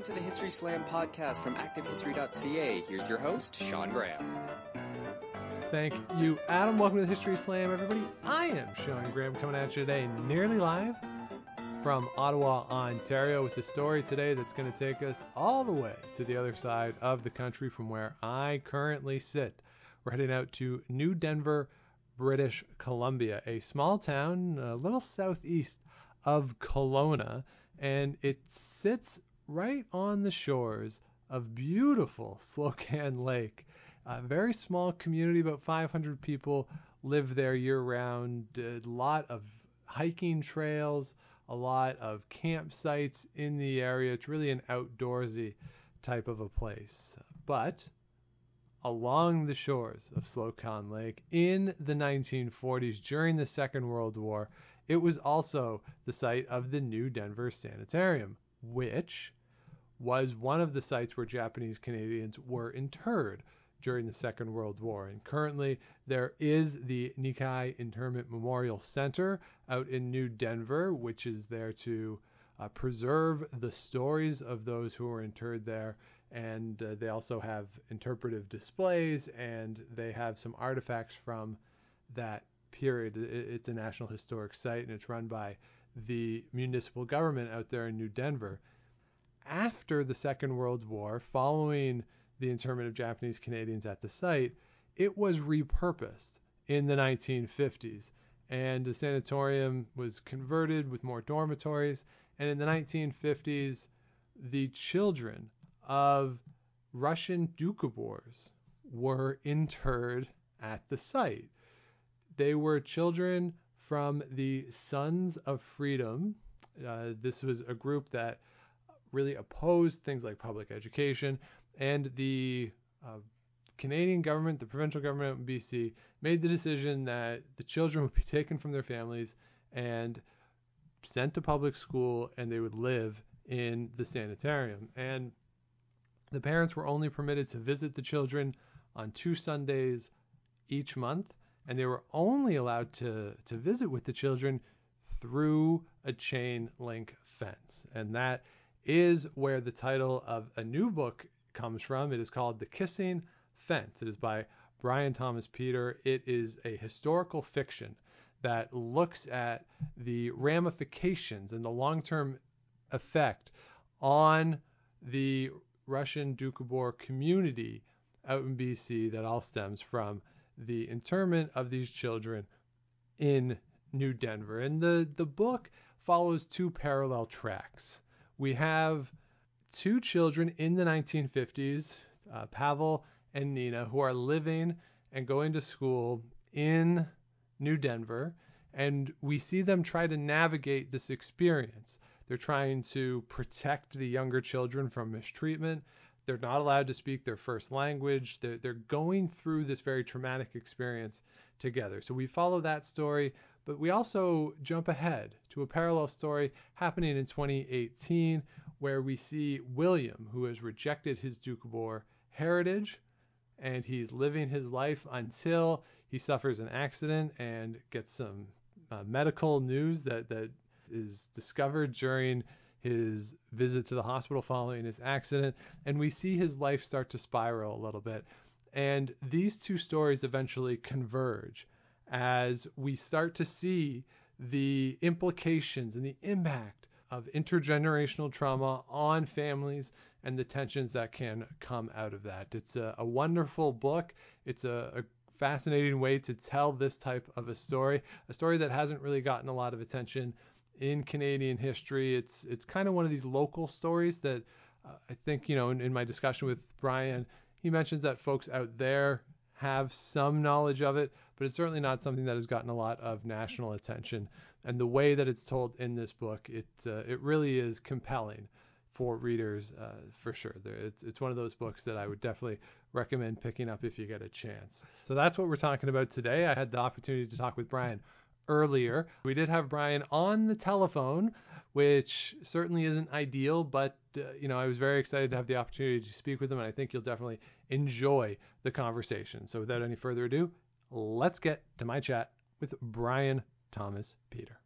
Welcome to the History Slam podcast from Activehistory.ca. Here's your host, Sean Graham. Thank you, Adam. Welcome to the History Slam, everybody. I am Sean Graham coming at you today nearly live from Ottawa, Ontario, with a story today that's going to take us all the way to the other side of the country from where I currently sit. We're heading out to New Denver, British Columbia, a small town a little southeast of Kelowna, and it sits right on the shores of beautiful Slocan Lake. A very small community, about 500 people live there year-round. A lot of hiking trails, a lot of campsites in the area. It's really an outdoorsy type of a place. But along the shores of Slocan Lake in the 1940s, during the Second World War, it was also the site of the New Denver Sanatorium, which was one of the sites where Japanese Canadians were interred during the Second World War. And currently there is the Nikkei Internment Memorial Center out in New Denver, which is there to preserve the stories of those who were interred there. And they also have interpretive displays, and they have some artifacts from that period. It's a National Historic Site, and it's run by the municipal government out there in New Denver. After the Second World War, following the internment of Japanese Canadians at the site, it was repurposed in the 1950s, and the sanatorium was converted with more dormitories. And in the 1950s, the children of Russian Doukhobors were interred at the site. They were children from the Sons of Freedom. This was a group that really opposed things like public education, and the Canadian government, the provincial government in BC, made the decision that the children would be taken from their families and sent to public school, and they would live in the sanatorium. And the parents were only permitted to visit the children on 2 Sundays each month, and they were only allowed to visit with the children through a chain link fence. And that is where the title of a new book comes from. It is called The Kissing Fence. It is by Brian Thomas Peter. It is a historical fiction that looks at the ramifications and the long-term effect on the Russian Doukhobor community out in BC that all stems from the internment of these children in New Denver. And the book follows 2 parallel tracks. We have 2 children in the 1950s, Pavel and Nina, who are living and going to school in New Denver, and we see them try to navigate this experience. They're trying to protect the younger children from mistreatment. They're not allowed to speak their first language. They're going through this very traumatic experience together. So we follow that story, but we also jump ahead to a parallel story happening in 2018, where we see William, who has rejected his Doukhobor heritage, and he's living his life until he suffers an accident and gets some medical news that is discovered during his visit to the hospital following his accident. And we see his life start to spiral a little bit. And these 2 stories eventually converge as we start to see the implications and the impact of intergenerational trauma on families and the tensions that can come out of that. It's a wonderful book. It's a fascinating way to tell this type of a story that hasn't really gotten a lot of attention in Canadian history. It's kind of one of these local stories that I think, in my discussion with Brian, he mentions that folks out there have some knowledge of it, but it's certainly not something that has gotten a lot of national attention. And the way that it's told in this book, it really is compelling for readers, for sure. It's one of those books that I would definitely recommend picking up if you get a chance. So that's what we're talking about today. I had the opportunity to talk with Brian earlier. We did have Brian on the telephone, which certainly isn't ideal, but I was very excited to have the opportunity to speak with him, and I think you'll definitely enjoy the conversation. So without any further ado, let's get to my chat with Brian Thomas Peter.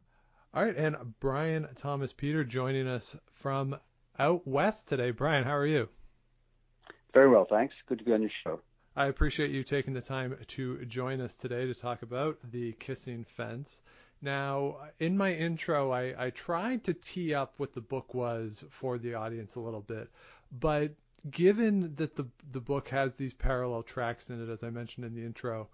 All right, and Brian Thomas Peter joining us from out west today. Brian, how are you? Very well, thanks. Good to be on your show. I appreciate you taking the time to join us today to talk about The Kissing Fence. Now, in my intro, I tried to tee up what the book was for the audience a little bit, but given that the book has these parallel tracks in it, as I mentioned in the intro,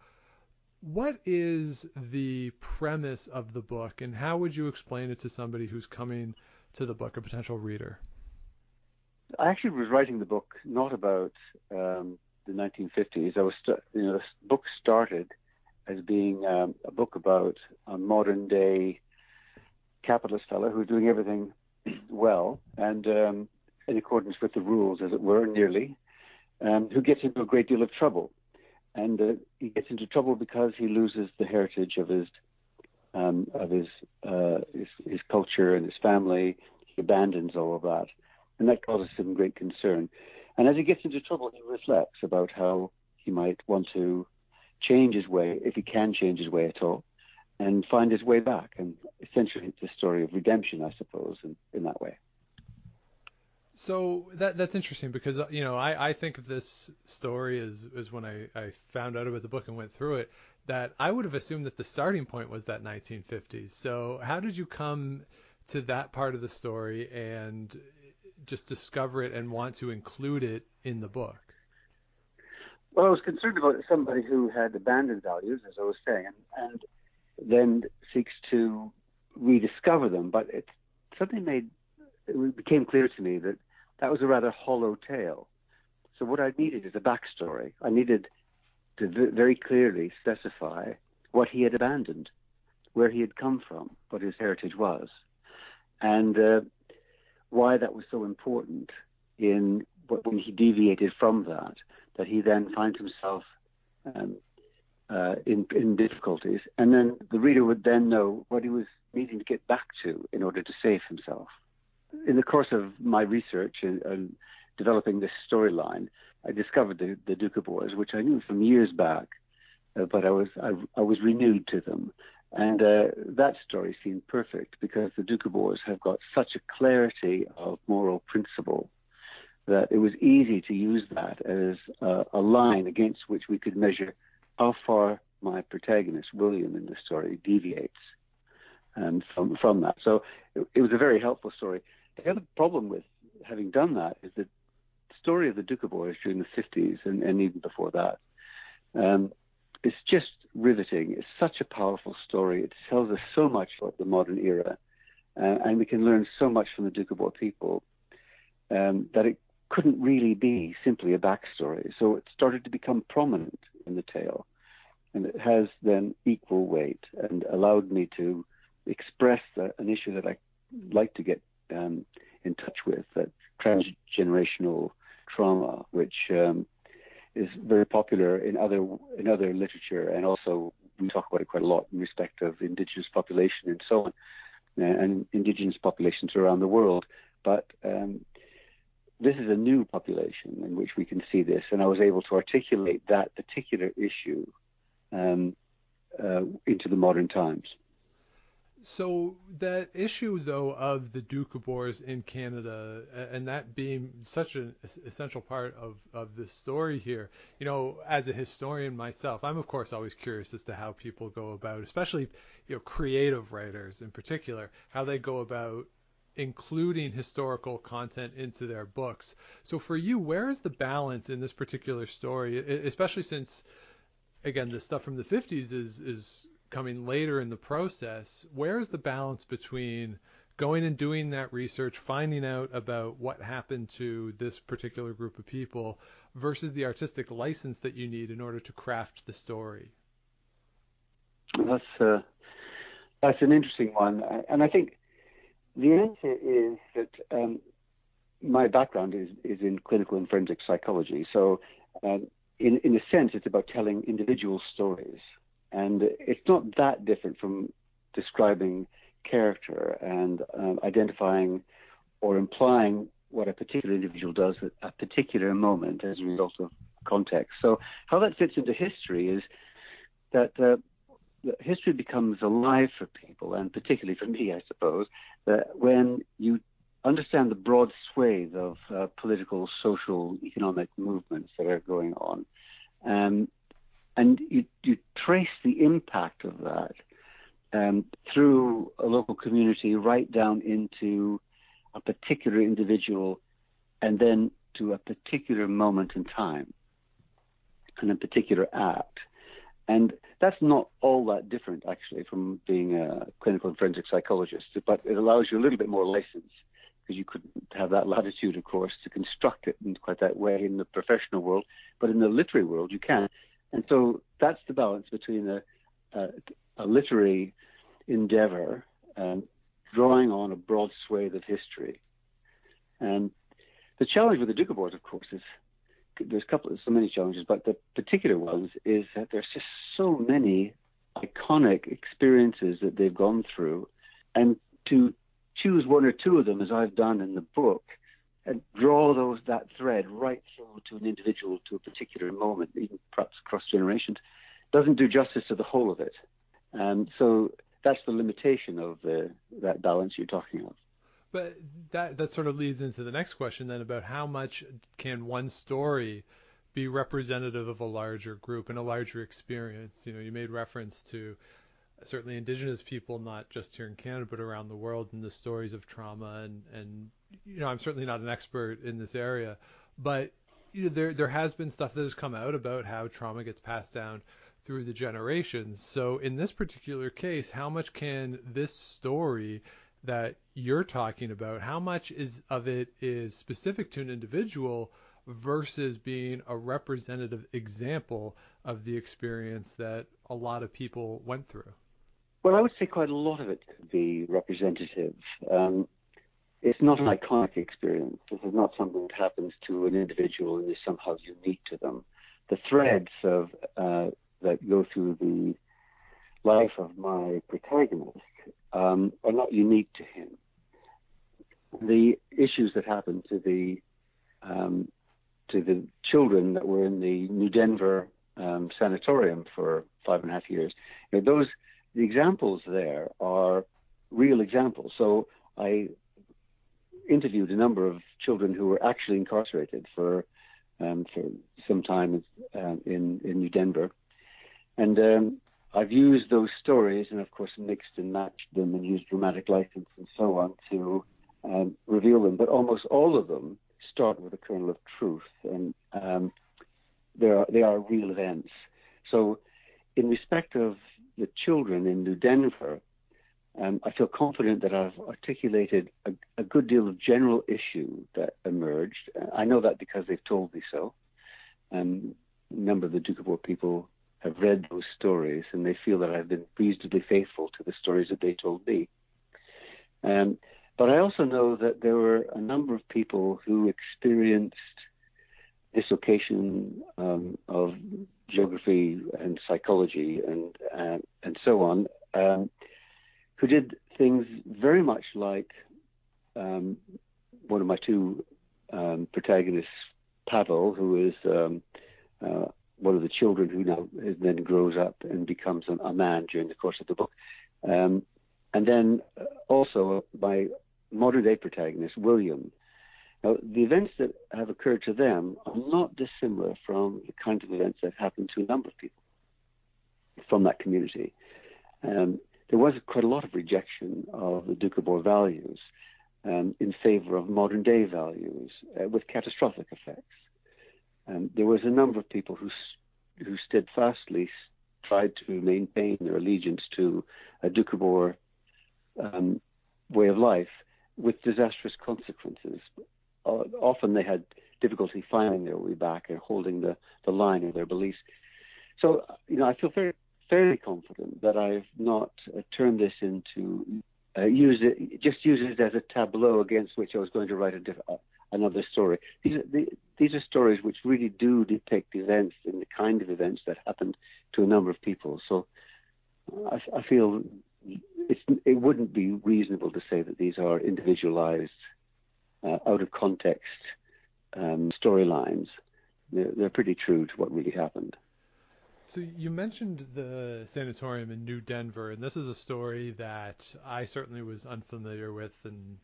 what is the premise of the book, and how would you explain it to somebody who's coming to the book, a potential reader? I actually was writing the book not about the 1950s. The book started as being a book about a modern day capitalist fellow who's doing everything well and in accordance with the rules, as it were, nearly, who gets into a great deal of trouble. And he gets into trouble because he loses the heritage of his culture and his family. He abandons all of that, and that causes him great concern. And as he gets into trouble, he reflects about how he might want to change his way, if he can change his way at all, and find his way back. And essentially, it's a story of redemption, I suppose, in that way. So that's interesting because, I think of this story as when I found out about the book and went through it, that I would have assumed that the starting point was that 1950s. So how did you come to that part of the story and just discover it and want to include it in the book? Well, I was concerned about somebody who had abandoned values, as I was saying, and then seeks to rediscover them. But it became clear to me that was a rather hollow tale. So what I needed is a backstory. I needed to very clearly specify what he had abandoned, where he had come from, what his heritage was, and why that was so important when he deviated from that he then finds himself in difficulties. And then the reader would then know what he was needing to get back to in order to save himself. In the course of my research and developing this storyline, I discovered the Doukhobors, which I knew from years back, but I was renewed to them. And that story seemed perfect because the Doukhobors have got such a clarity of moral principle that it was easy to use that as a line against which we could measure how far my protagonist, William, in the story deviates from that. So it was a very helpful story. The other problem with having done that is that the story of the Doukhobors during the 50s and even before that is just riveting. It's such a powerful story. It tells us so much about the modern era, and we can learn so much from the Doukhobor people that it couldn't really be simply a backstory. So it started to become prominent in the tale, and it has then equal weight and allowed me to express an issue that I like to get in touch with, that transgenerational trauma, which is very popular in other literature, and also we talk about it quite a lot in respect of indigenous population and so on, and indigenous populations around the world. But this is a new population in which we can see this, and I was able to articulate that particular issue into the modern times. So that issue, though, of the Doukhobors in Canada, and that being such an essential part of the story here, as a historian myself, I'm of course always curious as to how people go about, especially creative writers in particular, how they go about including historical content into their books. So for you, where is the balance in this particular story, especially since, again, the stuff from the 50s is coming later in the process? Where is the balance between going and doing that research, finding out about what happened to this particular group of people, versus the artistic license that you need in order to craft the story? That's an interesting one, and I think the answer is that my background is in clinical and forensic psychology. So in a sense, it's about telling individual stories. And it's not that different from describing character and identifying or implying what a particular individual does at a particular moment as a result of context. So how that fits into history is that history becomes alive for people, and particularly for me, I suppose, that when you understand the broad swathe of political, social, economic movements that are going on. And you trace the impact of that through a local community right down into a particular individual and then to a particular moment in time and a particular act. And that's not all that different, actually, from being a clinical and forensic psychologist, but it allows you a little bit more license, because you couldn't have that latitude, of course, to construct it in quite that way in the professional world, but in the literary world you can. And so that's the balance between a literary endeavor drawing on a broad swathe of history. And the challenge with the Doukhobors, of course, is there's so many challenges, but the particular ones is that there's just so many iconic experiences that they've gone through, and to choose one or two of them, as I've done in the book, and draw that thread right through to an individual, to a particular moment, even perhaps across generations, doesn't do justice to the whole of it. And so that's the limitation of that balance you're talking of. But that sort of leads into the next question then, about how much can one story be representative of a larger group and a larger experience. You know, you made reference to certainly Indigenous people, not just here in Canada, but around the world, and the stories of trauma. And you know, I'm certainly not an expert in this area, but you know, there has been stuff that has come out about how trauma gets passed down through the generations. So in this particular case, how much can this story that you're talking about, how much of it is specific to an individual versus being a representative example of the experience that a lot of people went through? Well, I would say quite a lot of it could be representative. It's not an iconic experience. This is not something that happens to an individual and is somehow unique to them. The threads that go through the life of my protagonist are not unique to him. The issues that happened to the children that were in the New Denver Sanatorium for 5.5 years, you know, the examples there are real examples. So I interviewed a number of children who were actually incarcerated for some time in New Denver, and I've used those stories and, of course, mixed and matched them and used dramatic license and so on to reveal them. But almost all of them start with a kernel of truth, and they are real events. So in respect of the children in New Denver, I feel confident that I've articulated a good deal of general issue that emerged. I know that because they've told me so. A number of the Doukhobor people have read those stories, and they feel that I've been reasonably faithful to the stories that they told me. But I also know that there were a number of people who experienced dislocation of geography and psychology and so on, who did things very much like one of my two protagonists, Pavel, who is one of the children who now then grows up and becomes a man during the course of the book. And then also my modern-day protagonist, William. Now, the events that have occurred to them are not dissimilar from the kind of events that happened to a number of people from that community. There was quite a lot of rejection of the Doukhobor values in favor of modern-day values with catastrophic effects. There was a number of people who steadfastly tried to maintain their allegiance to a Doukhobor way of life with disastrous consequences. Often they had difficulty finding their way back and holding the line of their beliefs. So, you know, I feel fairly confident that I've not turned this into use it as a tableau against which I was going to write another story. These are stories which really do depict events and the kind of events that happened to a number of people. So I feel it wouldn't be reasonable to say that these are individualized, out of context storylines. They're pretty true to what really happened. So you mentioned the sanatorium in New Denver, and this is a story that I certainly was unfamiliar with, and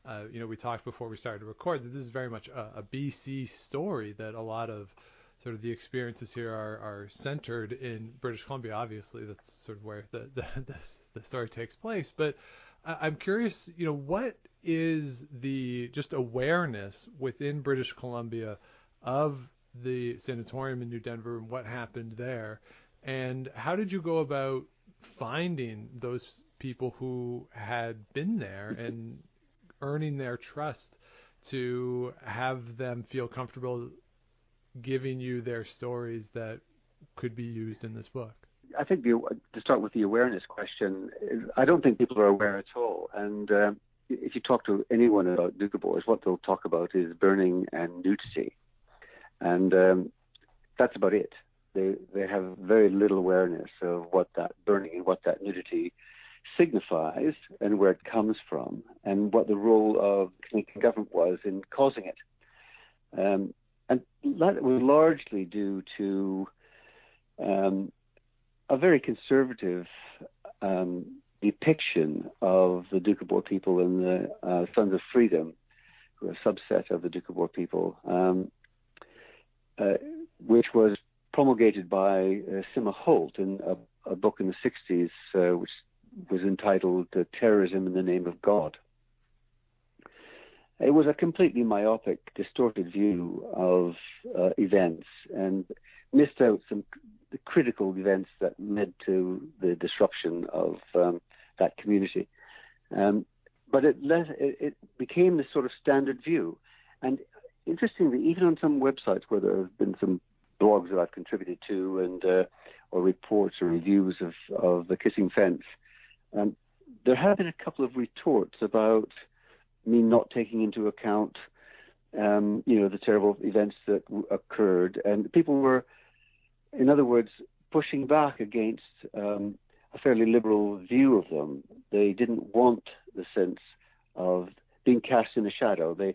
We talked before we started to record that this is very much a BC story, that a lot of sort of the experiences here are centered in British Columbia. Obviously, that's sort of where the story takes place. But I'm curious, what is the just awareness within British Columbia of the sanatorium in New Denver and what happened there, and how did you go about finding those people who had been there and earning their trust to have them feel comfortable giving you their stories that could be used in this book? I think to start with the awareness question, I don't think people are aware at all. And if you talk to anyone about Doukhobors, what they'll talk about is burning and nudity. And that's about it. They have very little awareness of what that burning and what that nudity signifies and where it comes from and what the role of the Canadian government was in causing it. And that was largely due to a very conservative depiction of the Doukhobor people and the Sons of Freedom, who are a subset of the Doukhobor people, which was promulgated by Sima Holt in a book in the 60s, which was entitled Terrorism in the Name of God. It was a completely myopic, distorted view of events and missed out some the critical events that led to the disruption of that community. But it became this sort of standard view. And interestingly, even on some websites where there have been some blogs that I've contributed to and or reports or reviews of the Kissing Fence, there have been a couple of retorts about me not taking into account, the terrible events that occurred. And people were, in other words, pushing back against a fairly liberal view of them. They didn't want the sense of being cast in the shadow. The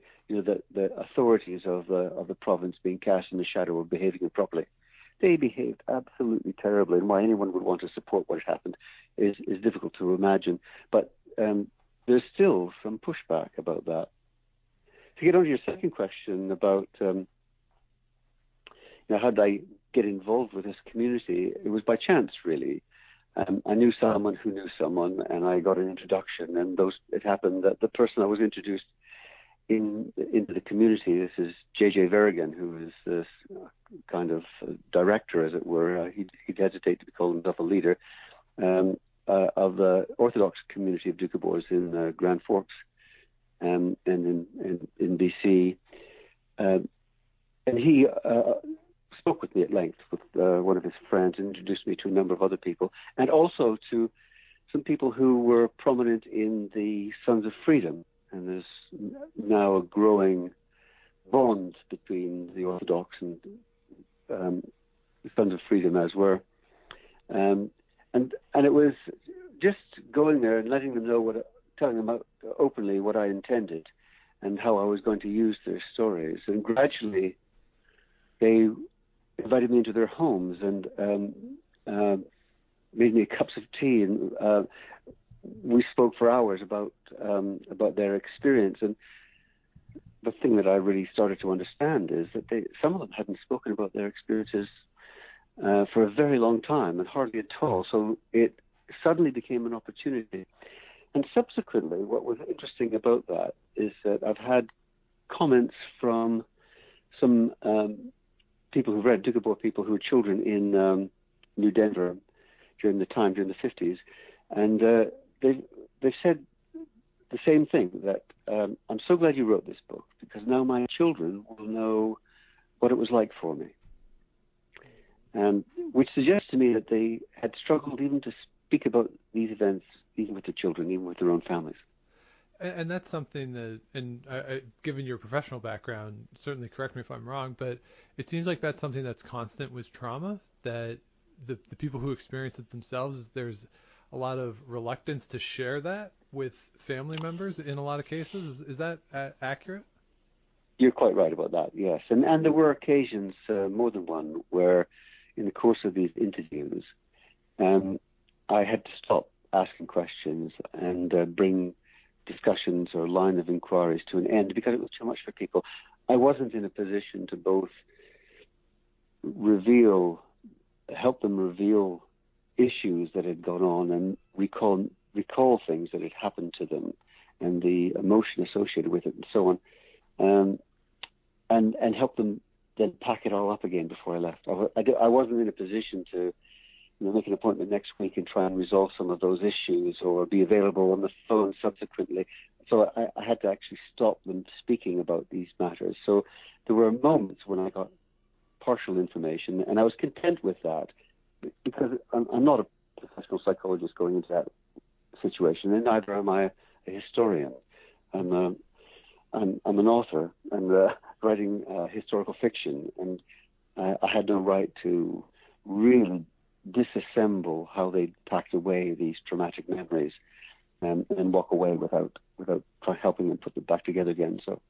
authorities of the province being cast in the shadow of behaving improperly. They behaved absolutely terribly, and why anyone would want to support what happened is difficult to imagine. But there's still some pushback about that. To get on to your second question about how did I get involved with this community, it was by chance, really. I knew someone who knew someone, and I got an introduction. And it happened that the person I was introduced into the community, this is J.J. Verrigan, who is this kind of director, as it were. He'd hesitate to be called himself a leader of the Orthodox community of Doukhobors in Grand Forks and in BC. And he spoke with me at length with one of his friends and introduced me to a number of other people, and also to some people who were prominent in the Sons of Freedom. And there's now a growing bond between the Orthodox and the Sons of Freedom, as were. And it was just going there and letting them know telling them openly what I intended and how I was going to use their stories. And gradually, they invited me into their homes and made me cups of tea, and we spoke for hours about their experience. And the thing that I really started to understand is that some of them hadn't spoken about their experiences for a very long time, and hardly at all. So it suddenly became an opportunity. And subsequently, what was interesting about that is that I've had comments from some people who've read Doukhobor, people who were children in New Denver during the 50s, and they've said the same thing, that I'm so glad you wrote this book, because now my children will know what it was like for me. And which suggests to me that they had struggled even to speak about these events, even with their children, even with their own families. And that's something that, and given your professional background, certainly correct me if I'm wrong, but it seems like that's something that's constant with trauma, that the people who experience it themselves, there's a lot of reluctance to share that with family members in a lot of cases. Is that accurate? You're quite right about that, yes. And there were occasions, more than one, where in the course of these interviews, I had to stop asking questions and bring discussions or line of inquiries to an end because it was too much for people. I wasn't in a position to both help them reveal issues that had gone on and recall things that had happened to them and the emotion associated with it and so on, and help them then pack it all up again before I left. I wasn't in a position to make an appointment next week and try and resolve some of those issues or be available on the phone subsequently. So I had to actually stop them speaking about these matters. So there were moments when I got partial information, and I was content with that because I'm not a professional psychologist going into that situation, and neither am I a historian. I'm an author and writing historical fiction, and I had no right to really disassemble how they packed away these traumatic memories and walk away without helping them put them back together again. So.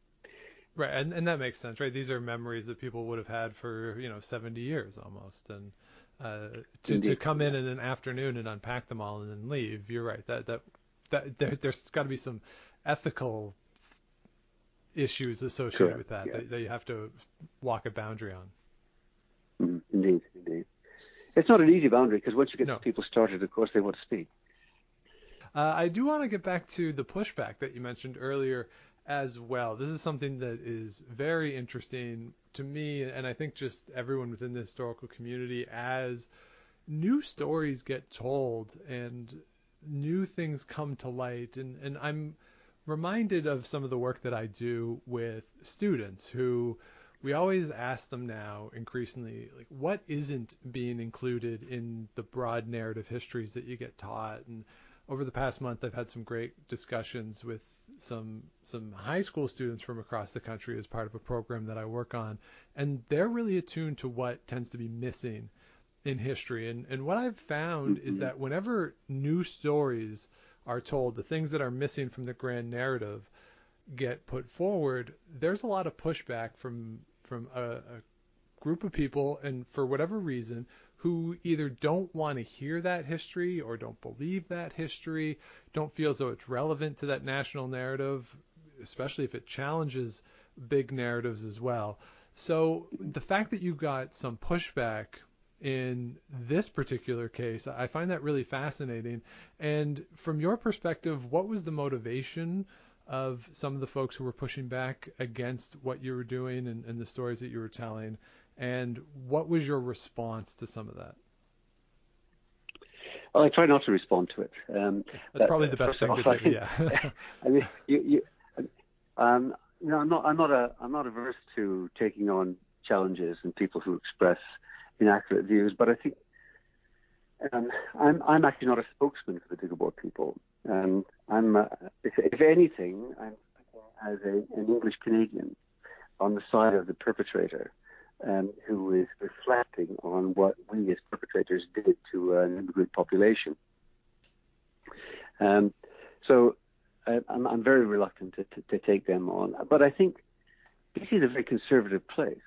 Right, and that makes sense, right? These are memories that people would have had for 70 years almost, and to come in an afternoon and unpack them all and then leave. You're right. That there's got to be some ethical issues associated with that that you have to walk a boundary on. Indeed. It's not an easy boundary because once you get people started, of course, they want to speak. I do want to get back to the pushback that you mentioned earlier as well. This is something that is very interesting to me, and I think just everyone within the historical community, as new stories get told and new things come to light. And I'm reminded of some of the work that I do with students who we always ask them now increasingly, like, what isn't being included in the broad narrative histories that you get taught? And over the past month, I've had some great discussions with some high school students from across the country as part of a program that I work on, and they're really attuned to what tends to be missing in history. And what I've found is that whenever new stories are told, the things that are missing from the grand narrative get put forward, there's a lot of pushback from a group of people, and for whatever reason, who either don't want to hear that history or don't believe that history, don't feel as though it's relevant to that national narrative, especially if it challenges big narratives as well. So the fact that you got some pushback in this particular case, I find that really fascinating. And from your perspective, what was the motivation of some of the folks who were pushing back against what you were doing and the stories that you were telling? And what was your response to some of that? Well, I try not to respond to it. That's probably the best thing to do. Yeah. I mean, I'm not averse to taking on challenges and people who express inaccurate views, but I think I'm actually not a spokesman for the Doukhobor people. If anything, I'm as an English Canadian on the side of the perpetrator, who is reflecting on what we as perpetrators did to an immigrant population. So I'm very reluctant to take them on. But I think this is a very conservative place.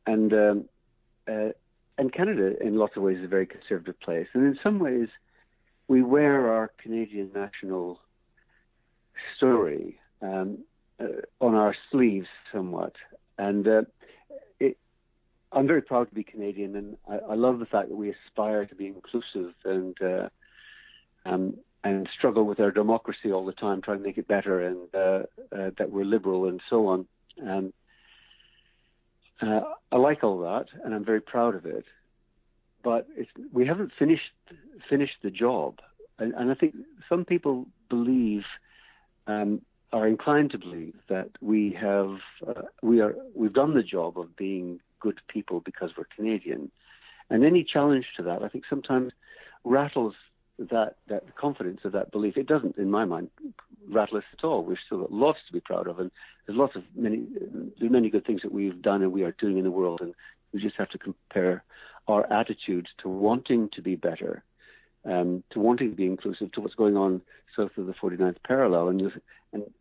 And Canada, in lots of ways, is a very conservative place. And in some ways, we wear our Canadian national story on our sleeves somewhat. And I'm very proud to be Canadian, and I love the fact that we aspire to be inclusive and struggle with our democracy all the time, trying to make it better, and that we're liberal and so on. I like all that, and I'm very proud of it. But we haven't finished the job, and I think some people believe, are inclined to believe that we've done the job of being good people because we're Canadian, and any challenge to that, I think, sometimes rattles that confidence of that belief. It doesn't, in my mind, rattle us at all. We've still got lots to be proud of, and there's many good things that we've done and we are doing in the world, and we just have to compare our attitudes to wanting to be better, to wanting to be inclusive, to what's going on south of the 49th parallel, and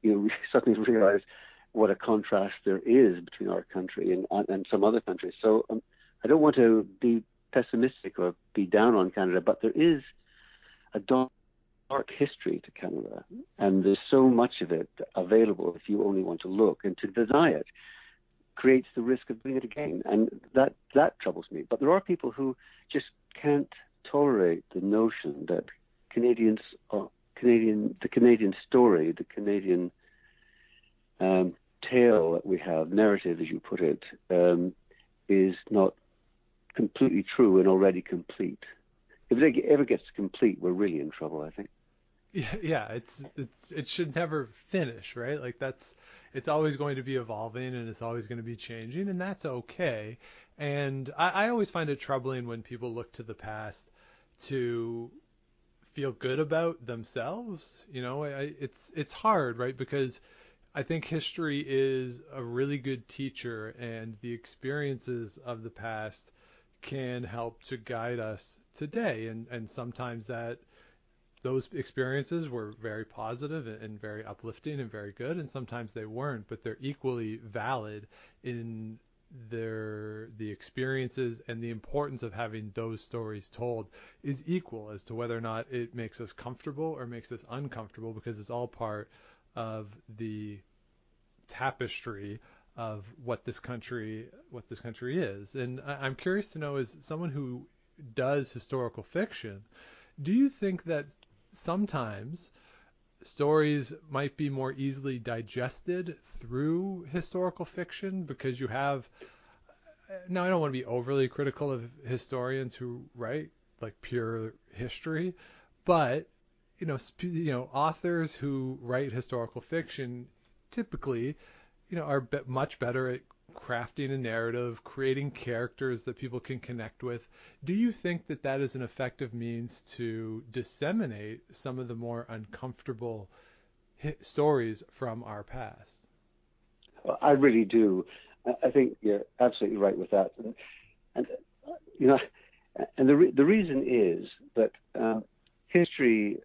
we suddenly realize what a contrast there is between our country and some other countries. So I don't want to be pessimistic or be down on Canada, but there is a dark history to Canada, and there's so much of it available if you only want to look, and to deny it creates the risk of doing it again, and that troubles me. But there are people who just can't tolerate the notion that the Canadian story, the Canadian tale that we have, narrative as you put it, is not completely true and already complete. If it ever gets complete, we're really in trouble, I think. Yeah, it should never finish, right? Like it's always going to be evolving, and it's always going to be changing, and that's okay. And I always find it troubling when people look to the past to feel good about themselves. You know, it's hard, right? Because I think history is a really good teacher, and the experiences of the past can help to guide us today. And sometimes those experiences were very positive and very uplifting and very good, and sometimes they weren't, but they're equally valid in the experiences, and the importance of having those stories told is equal as to whether or not it makes us comfortable or makes us uncomfortable, because it's all part of the tapestry of what this country is. And I'm curious to know, as someone who does historical fiction, do you think that sometimes stories might be more easily digested through historical fiction because you have, now I don't want to be overly critical of historians who write like pure history, but authors who write historical fiction typically are much better at crafting a narrative, creating characters that people can connect with. Do you think that is an effective means to disseminate some of the more uncomfortable stories from our past? Well, I really do. I think you're absolutely right with that. And the reason is that history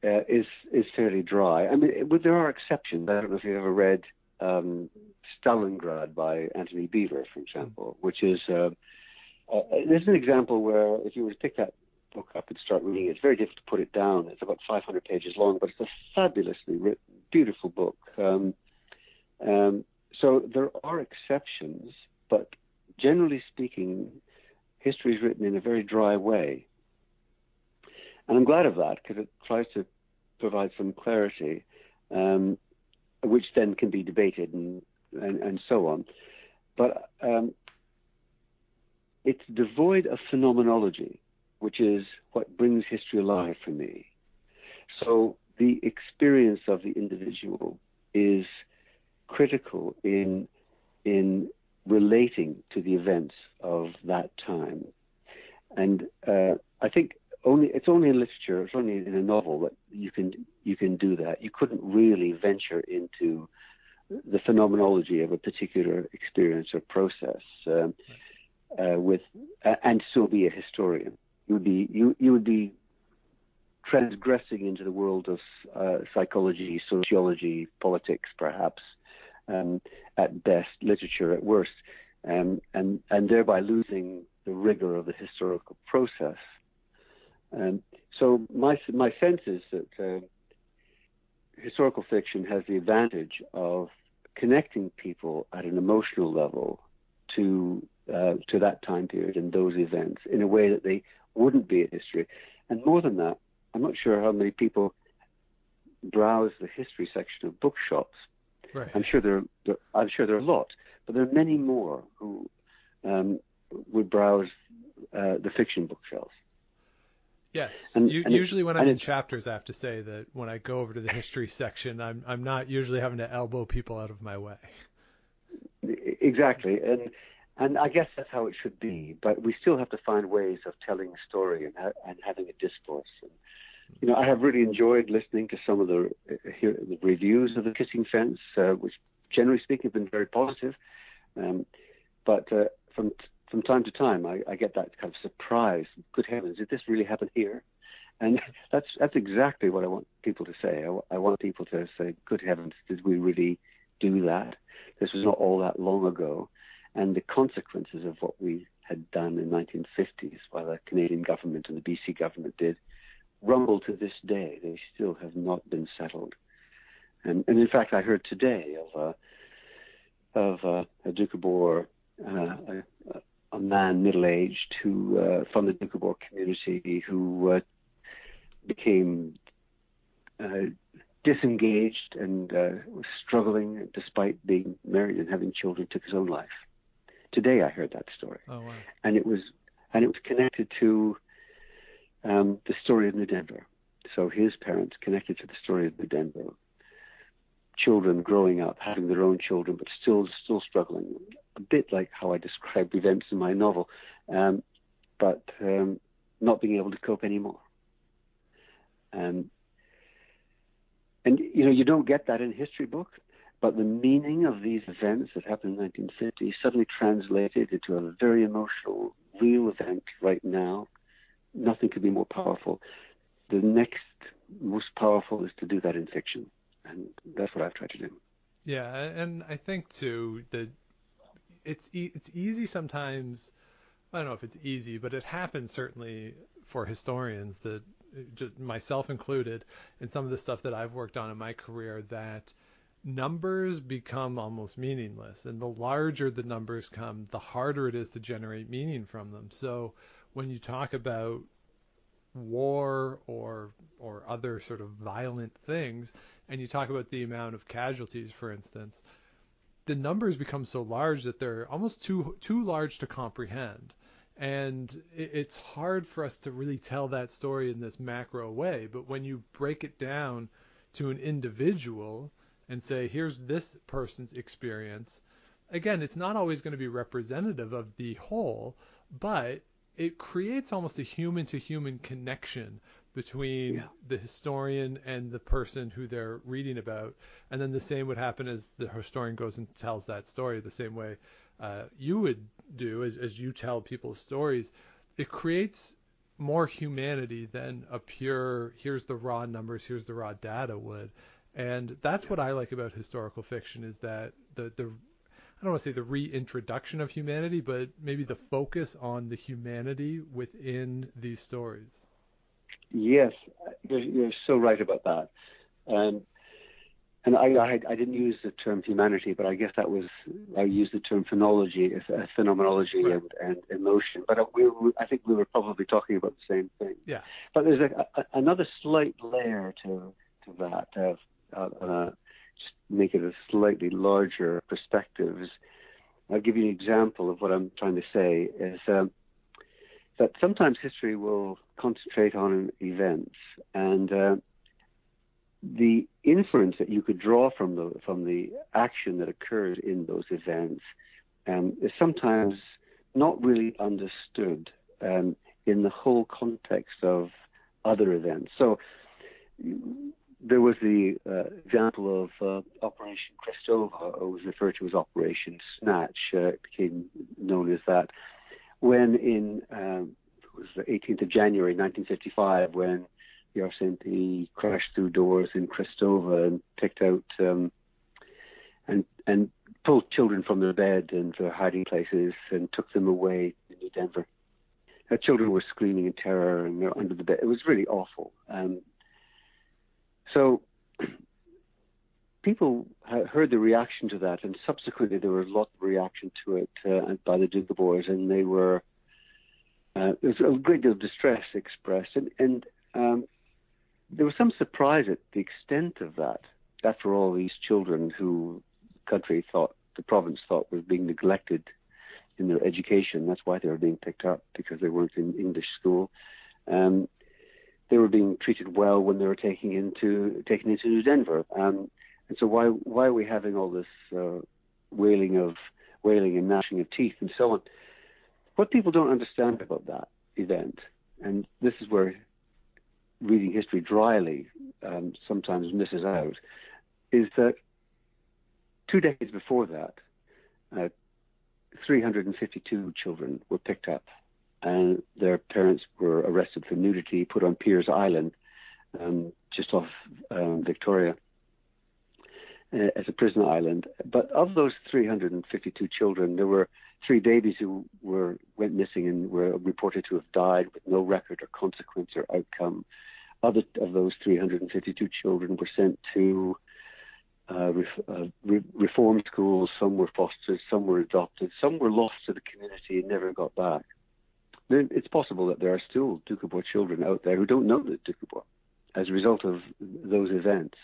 is fairly dry. I mean, there are exceptions. I don't know if you've ever read Stalingrad by Anthony Beevor, for example, which is there's an example where if you were to pick that book up and start reading it, it's very difficult to put it down. It's about 500 pages long, but it's a fabulously written, beautiful book. So there are exceptions, but generally speaking, history is written in a very dry way. And I'm glad of that, because it tries to provide some clarity, which then can be debated and so on. But it's devoid of phenomenology, which is what brings history alive for me. So the experience of the individual is critical in relating to the events of that time. And I think it's only in literature, it's only in a novel that you can do that. You couldn't really venture into the phenomenology of a particular experience or process and still be a historian. You would be transgressing into the world of psychology, sociology, politics, perhaps, at best, literature at worst, and thereby losing the rigor of the historical process. So my sense is that historical fiction has the advantage of connecting people at an emotional level to that time period and those events in a way that they wouldn't be in history. And more than that, I'm not sure how many people browse the history section of bookshops. Right. I'm sure there are a lot, but there are many more who would browse the fiction bookshelves. Yes. Usually when I'm in chapters, I have to say that when I go over to the history section, I'm not usually having to elbow people out of my way. Exactly. And I guess that's how it should be. But we still have to find ways of telling a story and having a discourse. And, I have really enjoyed listening to some of the reviews of The Kissing Fence, which generally speaking have been very positive. But from time to time, I get that kind of surprise. Good heavens, did this really happen here? And that's exactly what I want people to say. I want people to say, good heavens, did we really do that? This was not all that long ago. And the consequences of what we had done in the 1950s, while the Canadian government and the BC government did, rumble to this day. They still have not been settled. And in fact, I heard today of a Doukhobor, a man middle-aged who from the Doukhobor community who became disengaged and was struggling despite being married and having children, took his own life. Today I heard that story. Oh, wow. And it was connected to the story of New Denver. So his parents connected to the story of New Denver. Children growing up, having their own children, but still struggling. A bit like how I described events in my novel, but not being able to cope anymore. And you don't get that in a history book, but the meaning of these events that happened in 1950 suddenly translated into a very emotional, real event right now. Nothing could be more powerful. The next most powerful is to do that in fiction, and that's what I've tried to do. Yeah, and I think too that it's easy sometimes. I don't know if it's easy, but it happens certainly for historians, that myself included, in some of the stuff that I've worked on in my career, that numbers become almost meaningless, and the larger the numbers come, the harder it is to generate meaning from them. So when you talk about war or other sort of violent things, and you talk about the amount of casualties, for instance, the numbers become so large that they're almost too large to comprehend. And it's hard for us to really tell that story in this macro way. But when you break it down to an individual and say, here's this person's experience, again, it's not always going to be representative of the whole, but it creates almost a human-to-human connection between the historian and the person who they're reading about. And then the same would happen as the historian goes and tells that story, the same way you would do as you tell people's stories. It creates more humanity than a pure, here's the raw numbers, here's the raw data would. And that's what I like about historical fiction, is that the I don't want to say the reintroduction of humanity, but maybe the focus on the humanity within these stories. Yes, you're so right about that. And I didn't use the term humanity, but I guess I used the term phenomenology, right, and emotion. But I think we were probably talking about the same thing. Yeah. But there's another slight layer to that, just make it a slightly larger perspective. I'll give you an example of what I'm trying to say, is that sometimes history will concentrate on events, and the inference that you could draw from the action that occurs in those events is sometimes not really understood in the whole context of other events. So there was the example of Operation Cristova, or was referred to as Operation Snatch. It became known as that. When it was the 18th of January 1955, when the RCMP crashed through doors in Cristova and picked out and pulled children from their bed and their hiding places and took them away to New Denver. Children were screaming in terror and they're under the bed. It was really awful. So people heard the reaction to that, and subsequently there was a lot of reaction to it by the Doukhobors, and they were there was a great deal of distress expressed, and there was some surprise at the extent of that. After all, these children who the province thought were being neglected in their education, that's why they were being picked up, because they weren't in English school. They were being treated well when they were taken into New Denver. And so why are we having all this wailing and gnashing of teeth and so on? What people don't understand about that event, and this is where reading history dryly sometimes misses out, is that 2 decades before that, 352 children were picked up, and their parents were arrested for nudity, put on Piers Island, just off Victoria, as a prison island. But of those 352 children, there were 3 babies who went missing and were reported to have died with no record or consequence or outcome. other of those 352 children were sent to reform schools. Some were fostered, some were adopted, some were lost to the community and never got back. It's possible that there are still Doukhobor children out there who don't know the Doukhobor as a result of those events.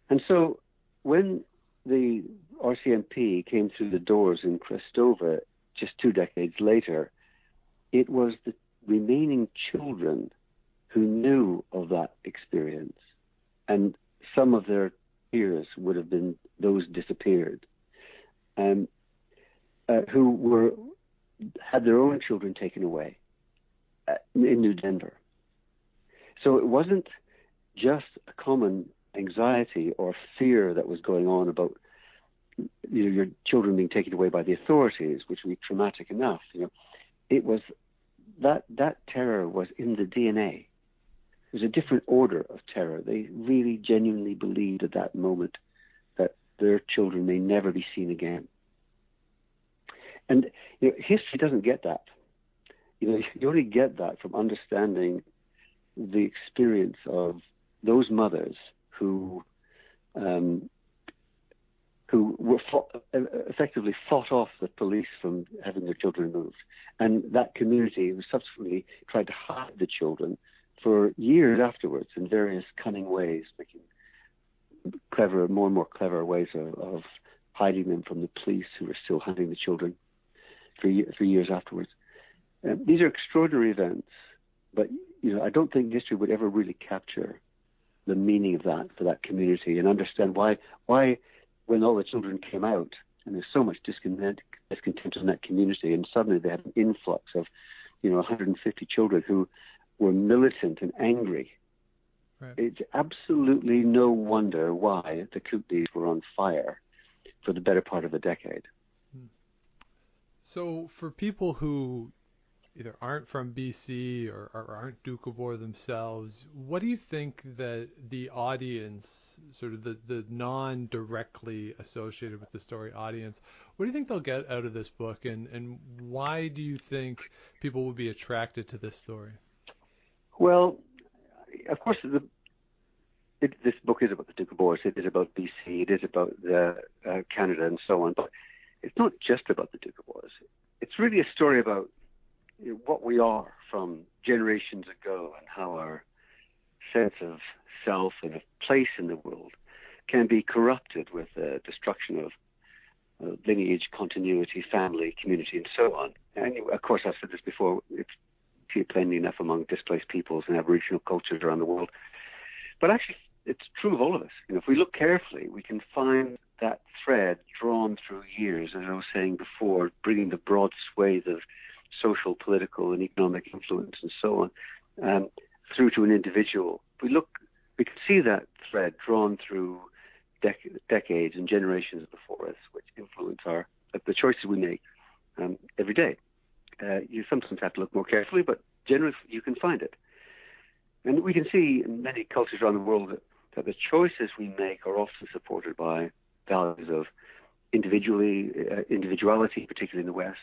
And so when the RCMP came through the doors in Crestova just 2 decades later, it was the remaining children who knew of that experience. And some of their peers would have been those disappeared, who had their own children taken away in New Denver. So it wasn't just a common anxiety or fear that was going on about your children being taken away by the authorities, which would be traumatic enough. It was that terror was in the DNA. There's a different order of terror. They really genuinely believed at that moment that their children may never be seen again. And history doesn't get that. You only get that from understanding the experience of those mothers who were effectively fought off the police from having their children moved, and that community who subsequently tried to hide the children for years afterwards in various cunning ways, making more and more clever ways of hiding them from the police who were still hunting the children for years afterwards. These are extraordinary events, but I don't think history would ever really capture the meaning of that for that community and understand why when all the children came out, and there's so much discontent in that community, and suddenly they had an influx of 150 children who were militant and angry. Right. It's absolutely no wonder why the Kootenays were on fire for the better part of a decade. So for people who either aren't from BC or aren't Doukhobor themselves, what do you think that the audience, sort of the non-directly associated with the story audience, what do you think they'll get out of this book, and why do you think people would be attracted to this story? Well, of course, this book is about the Doukhobors, it is about BC, it is about Canada and so on, but it's not just about the Doukhobors. It's really a story about what we are from generations ago and how our sense of self and of place in the world can be corrupted with the destruction of lineage, continuity, family, community, and so on. And of course, I've said this before, it's plainly enough among displaced peoples and Aboriginal cultures around the world. But actually, it's true of all of us. If we look carefully, we can find that thread drawn through years, as I was saying before, bringing the broad swathe of social, political, and economic influence and so on, through to an individual. We can see that thread drawn through decades and generations before us, which influence the choices we make every day. You sometimes have to look more carefully, but generally you can find it. And we can see in many cultures around the world that the choices we make are often supported by values of individuality, particularly in the West,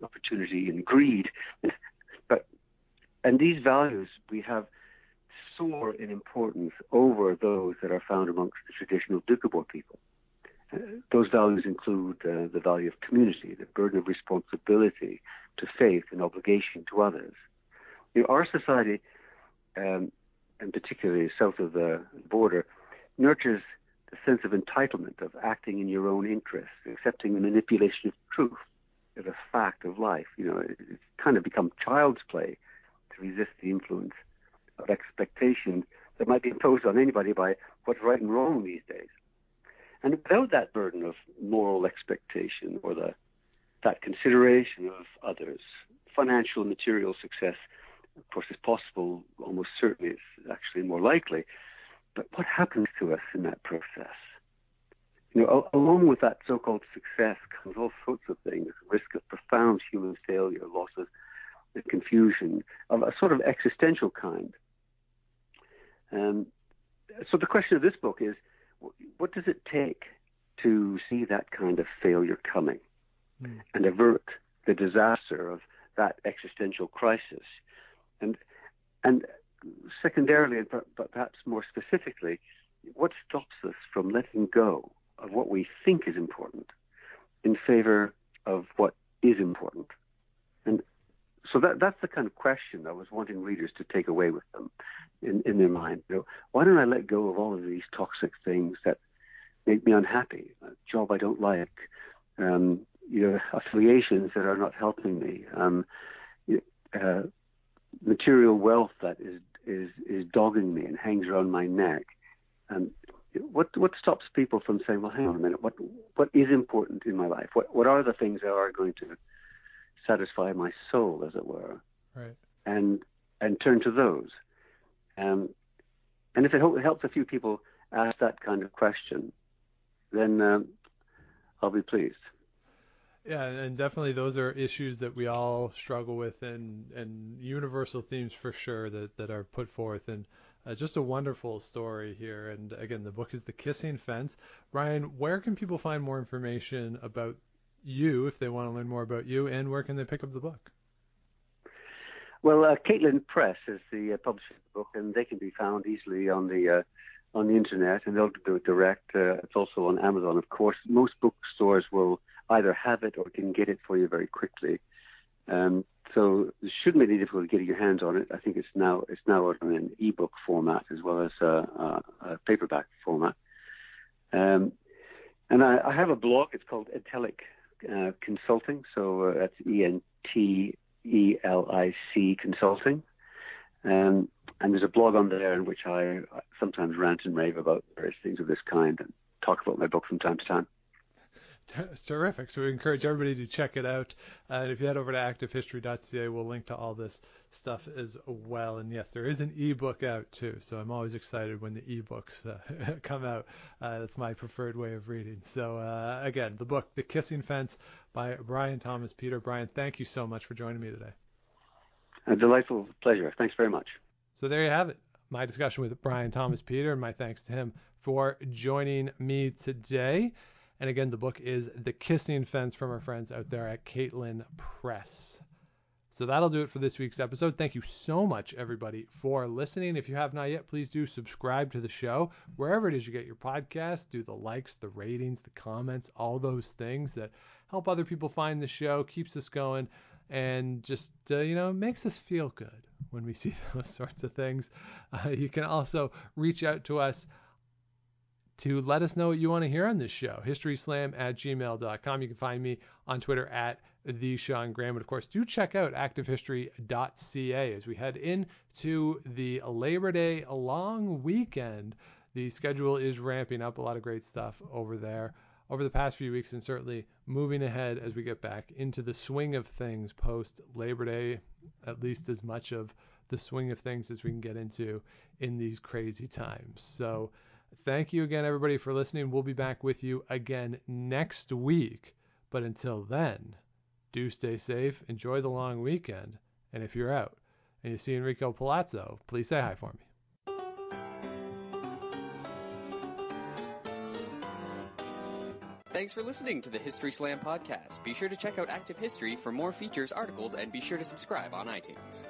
opportunity and greed. And these values we have soar in importance over those that are found amongst the traditional Doukhobor people. Those values include the value of community, the burden of responsibility to faith and obligation to others. Our society, and particularly south of the border, nurtures the sense of entitlement, of acting in your own interests, accepting the manipulation of truth as a fact of life. It's kind of become child's play to resist the influence of expectation that might be imposed on anybody by what's right and wrong these days. And without that burden of moral expectation or that consideration of others, financial and material success, of course, is possible, almost certainly it's actually more likely. But what happens to us in that process? Along with that so-called success comes all sorts of things, risk of profound human failure, losses, confusion, of a sort of existential kind. So the question of this book is, what does it take to see that kind of failure coming and avert the disaster of that existential crisis? And secondarily, but perhaps more specifically, what stops us from letting go of what we think is important in favor of what is important? And so that's the kind of question I was wanting readers to take away with them in their mind. Why don't I let go of all of these toxic things that make me unhappy? A job I don't like, affiliations that are not helping me, material wealth that is dogging me and hangs around my neck. What stops people from saying, well, hang on a minute, what is important in my life? What are the things that are going to satisfy my soul, as it were? Right. And turn to those. And if it helps a few people ask that kind of question, then I'll be pleased. Yeah, and definitely those are issues that we all struggle with, and universal themes for sure that are put forth. And just a wonderful story here. And again, the book is The Kissing Fence. Brian, where can people find more information about you if they want to learn more about you, and where can they pick up the book? Well, Caitlin Press is the publisher of the book, and they can be found easily on the internet, and they'll do it direct. It's also on Amazon, of course. Most bookstores will either have it or can get it for you very quickly. So it shouldn't be any difficulty getting your hands on it. I think it's now out in an ebook format as well as a paperback format. And I have a blog. It's called Intelic Consulting. So that's ENTELIC Consulting. And there's a blog on there in which I sometimes rant and rave about various things of this kind and talk about my book from time to time. It's terrific. So we encourage everybody to check it out. And if you head over to Activehistory.ca, we'll link to all this stuff as well. And yes, there is an ebook out too. So I'm always excited when the ebooks come out. That's my preferred way of reading. So again, the book, The Kissing Fence by Brian Thomas Peter. Brian, thank you so much for joining me today. A delightful pleasure. Thanks very much. So there you have it. My discussion with Brian Thomas Peter, and my thanks to him for joining me today. And again, the book is The Kissing Fence from our friends out there at Caitlin Press. So that'll do it for this week's episode. Thank you so much, everybody, for listening. If you have not yet, please do subscribe to the show. Wherever it is you get your podcast, do the likes, the ratings, the comments, all those things that help other people find the show, keeps us going, and just, makes us feel good when we see those sorts of things. You can also reach out to us to let us know what you want to hear on this show. historyslam@gmail.com. You can find me on Twitter at @TheSeanGraham. But of course, do check out Activehistory.ca as we head into the Labor Day long weekend. The schedule is ramping up, a lot of great stuff over there over the past few weeks, and certainly moving ahead as we get back into the swing of things post Labor Day, at least as much of the swing of things as we can get into in these crazy times. So thank you again, everybody, for listening. We'll be back with you again next week. But until then, do stay safe, enjoy the long weekend, and if you're out and you see Enrico Palazzo, please say hi for me. Thanks for listening to the History Slam podcast. Be sure to check out Active History for more features, articles, and be sure to subscribe on iTunes.